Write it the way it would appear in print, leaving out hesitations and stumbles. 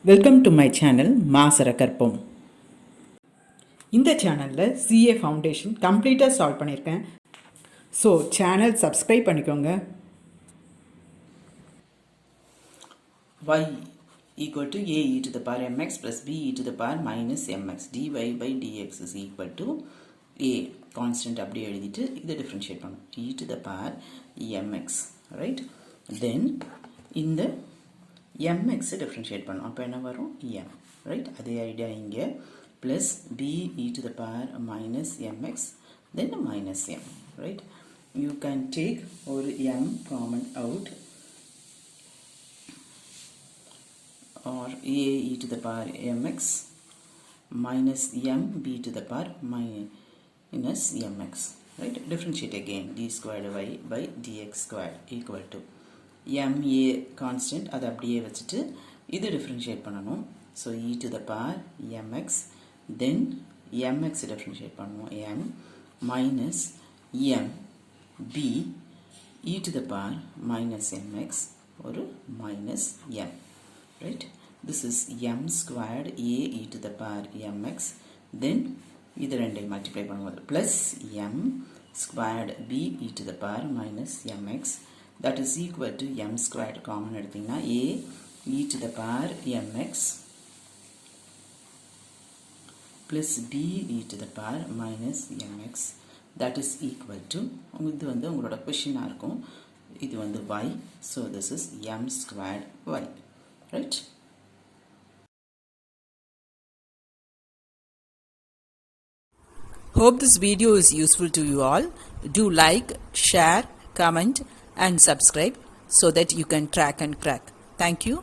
Welcome to my channel மாசரகற்போம். இந்த சேனலில் சிஏ ஃபவுண்டேஷன் கம்ப்ளீட்டாக சால்வ் பண்ணியிருக்கேன். ஸோ சேனல் சப்ஸ்கிரைப் பண்ணிக்கோங்க. y equal to a e to the power mx plus b e to the power minus mx dy by dx is equal to a constant அப்படியே எழுதிட்டு இதை differentiate பண்ணும் e to the power mx, right? Then இந்த mx differentiate பண்ணும், அப்போ என்ன வரும் m, right? அதே ஐடியா இங்கே plus b e to the power minus mx then minus m, right? You can take ஒரு m common out or a e to the power mx minus m b to the power minus mx, right? Differentiate again d squared y by dx squared equal to m a constant அது அப்படியே வச்சுட்டு இது differentiate பண்ணணும். So e to the power mx then mx differentiate பண்ணுவோம் m minus m b e to the power minus mx ஒரு minus m, right? This is m squared a e to the power mx then இது ரெண்டை multiply பண்ணும்போது plus m squared b e to the power minus mx that is equal to m squared common எடுத்தீங்கன்னா a e to the power mx plus b e to the power minus mx that is equal to இது வந்து உங்களோட கொஸ்டினாக இருக்கும், இது வந்து y, so this is m squared y, right? Hope this video is useful to you all. Do like, share, comment and subscribe so that you can track and crack. Thank you.